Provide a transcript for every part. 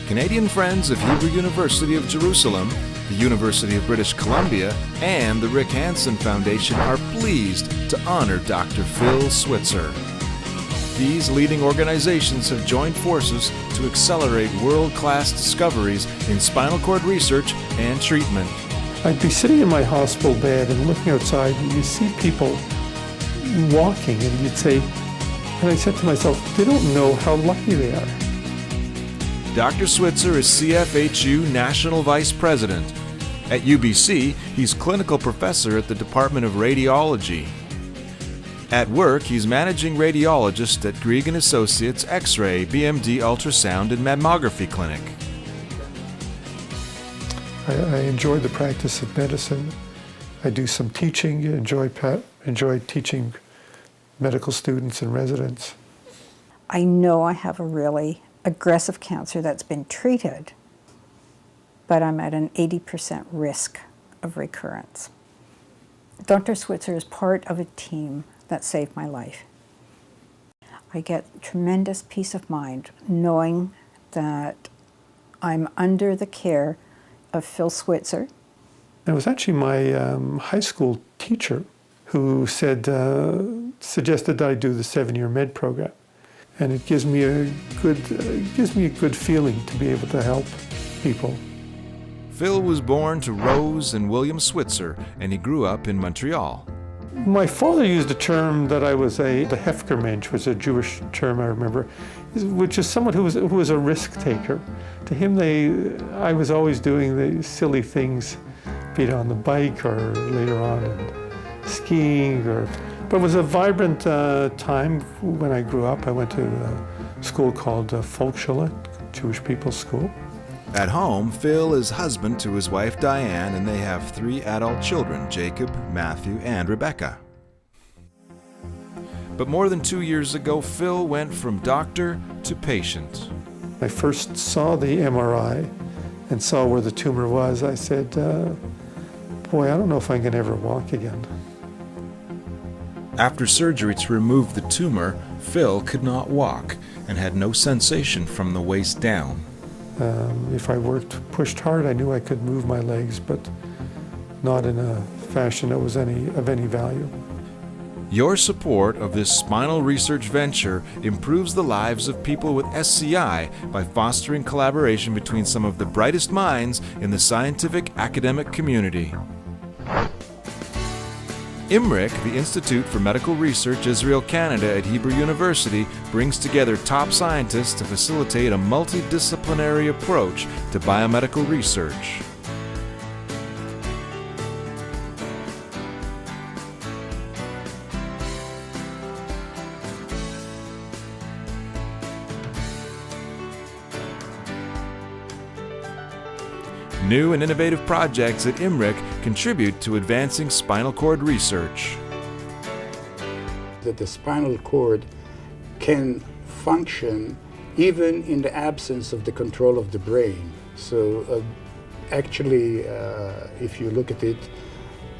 Canadian Friends of Hebrew University of Jerusalem, the University of British Columbia, and the Rick Hansen Foundation are pleased to honor Dr. Phil Switzer. These leading organizations have joined forces to accelerate world-class discoveries in spinal cord research and treatment. I'd be sitting in my hospital bed and looking outside, and you see people walking, and you'd say, and I said to myself, they don't know how lucky they are. Dr. Switzer is CFHU National Vice President. At UBC, he's clinical professor at the Department of Radiology. At work, he's managing radiologist at Grieg & Associates X-ray, BMD ultrasound and mammography clinic. I enjoy the practice of medicine. I do some teaching, enjoy teaching medical students and residents. I know I have a really aggressive cancer that's been treated, but I'm at an 80% risk of recurrence. Dr. Switzer is part of a team that saved my life. I get tremendous peace of mind knowing that I'm under the care of Phil Switzer. It was actually my high school teacher who suggested that I do the 7-year med program. And it gives me a good feeling to be able to help people. Phil was born to Rose and William Switzer, and he grew up in Montreal. My father used a term that I was the Hefkermensch, was a Jewish term I remember, which is someone who was a risk taker. To him, I was always doing the silly things, be it on the bike or later on skiing. But it was a vibrant time when I grew up. I went to a school called Volksschule, Jewish People's School. At home, Phil is husband to his wife Diane, and they have 3 adult children, Jacob, Matthew, and Rebecca. But more than 2 years ago, Phil went from doctor to patient. I first saw the MRI and saw where the tumor was. I said, boy, I don't know if I can ever walk again. After surgery to remove the tumor, Phil could not walk and had no sensation from the waist down. If I pushed hard, I knew I could move my legs, but not in a fashion that was of any value. Your support of this spinal research venture improves the lives of people with SCI by fostering collaboration between some of the brightest minds in the scientific academic community. IMRIC, the Institute for Medical Research Israel Canada at Hebrew University, brings together top scientists to facilitate a multidisciplinary approach to biomedical research. New and innovative projects at IMRIC contribute to advancing spinal cord research. That the spinal cord can function even in the absence of the control of the brain. So actually, if you look at it,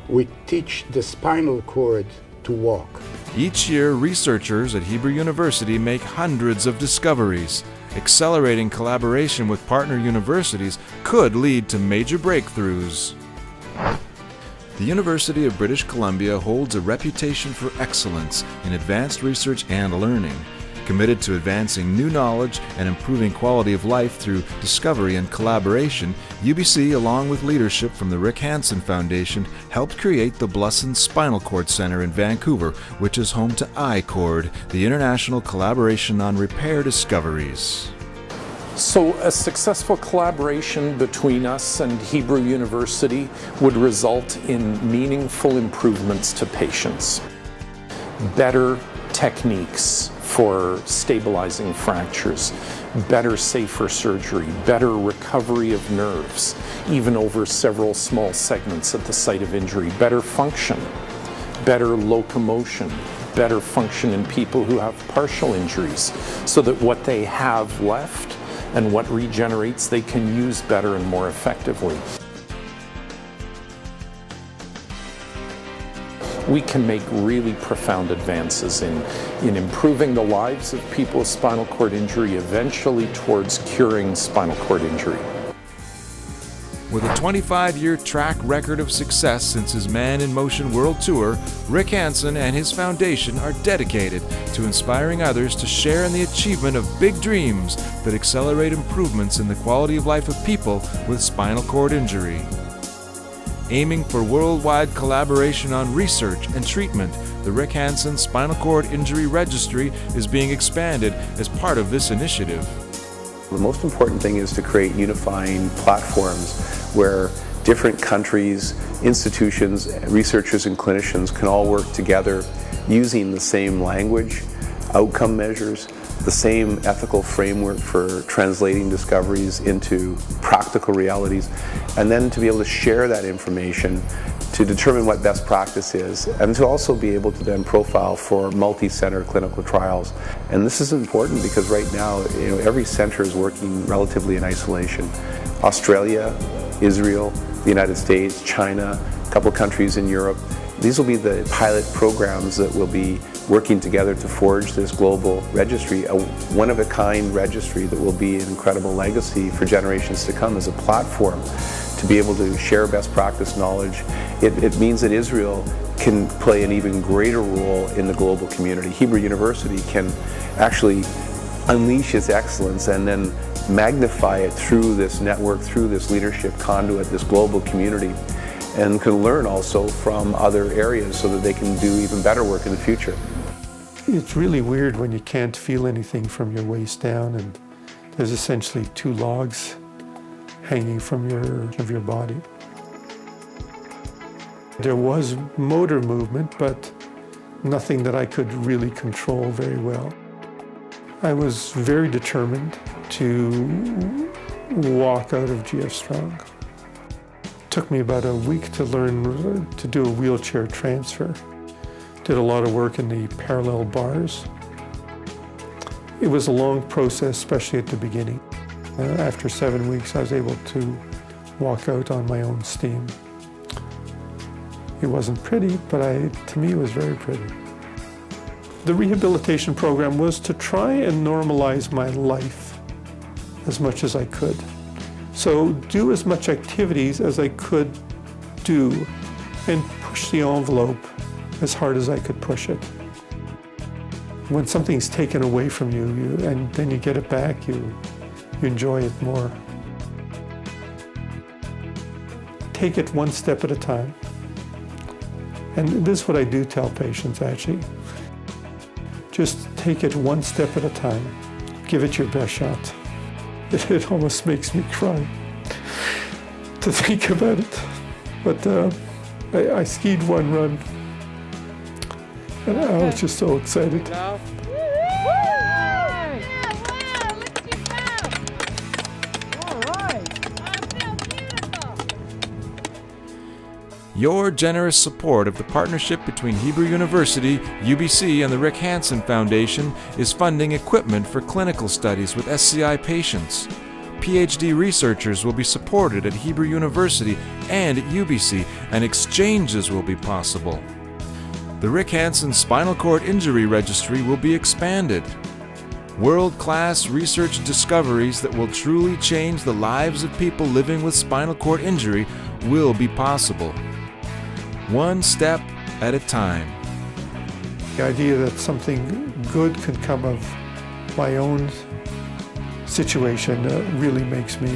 we teach the spinal cord to walk. Each year, researchers at Hebrew University make hundreds of discoveries. Accelerating collaboration with partner universities could lead to major breakthroughs. The University of British Columbia holds a reputation for excellence in advanced research and learning. Committed to advancing new knowledge and improving quality of life through discovery and collaboration, UBC, along with leadership from the Rick Hansen Foundation, helped create the Blusson Spinal Cord Center in Vancouver, which is home to iCord, the international collaboration on repair discoveries. So a successful collaboration between us and Hebrew University would result in meaningful improvements to patients. Better techniques for stabilizing fractures, better, safer surgery, better recovery of nerves, even over several small segments at the site of injury, better function, better locomotion, better function in people who have partial injuries, so that what they have left and what regenerates they can use better and more effectively. we can make really profound advances in improving the lives of people with spinal cord injury, eventually towards curing spinal cord injury. With a 25-year track record of success since his Man in Motion World Tour, Rick Hansen and his foundation are dedicated to inspiring others to share in the achievement of big dreams that accelerate improvements in the quality of life of people with spinal cord injury. Aiming for worldwide collaboration on research and treatment, the Rick Hansen Spinal Cord Injury Registry is being expanded as part of this initiative. The most important thing is to create unifying platforms where different countries, institutions, researchers and clinicians can all work together using the same language, outcome measures, the same ethical framework for translating discoveries into practical realities, and then to be able to share that information to determine what best practice is, and to also be able to then profile for multi-center clinical trials. And this is important because right now, every center is working relatively in isolation. Australia, Israel, the United States, China, a couple countries in Europe. These will be the pilot programs that will be working together to forge this global registry, a one-of-a-kind registry that will be an incredible legacy for generations to come as a platform to be able to share best practice knowledge. It means that Israel can play an even greater role in the global community. Hebrew University can actually unleash its excellence and then magnify it through this network, through this leadership conduit, this global community, and can learn also from other areas so that they can do even better work in the future. It's really weird when you can't feel anything from your waist down and there's essentially two logs hanging from your body. There was motor movement, but nothing that I could really control very well. I was very determined to walk out of GF Strong. It took me about a week to learn to do a wheelchair transfer. Did a lot of work in the parallel bars. It was a long process, especially at the beginning. After 7 weeks, I was able to walk out on my own steam. It wasn't pretty, but to me it was very pretty. The rehabilitation program was to try and normalize my life as much as I could. So do as much activities as I could do and push the envelope as hard as I could push it. When something's taken away from you, and then you get it back, you enjoy it more. Take it one step at a time. And this is what I do tell patients, actually. Just take it one step at a time. Give it your best shot. It almost makes me cry to think about it. But I skied one run, and I was just so excited. Your generous support of the partnership between Hebrew University, UBC, and the Rick Hansen Foundation is funding equipment for clinical studies with SCI patients. PhD researchers will be supported at Hebrew University and at UBC, and exchanges will be possible. The Rick Hansen Spinal Cord Injury Registry will be expanded. World-class research discoveries that will truly change the lives of people living with spinal cord injury will be possible. One step at a time. The idea that something good could come of my own situation really makes me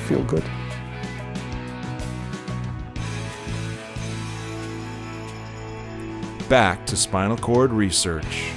feel good. Back to spinal cord research.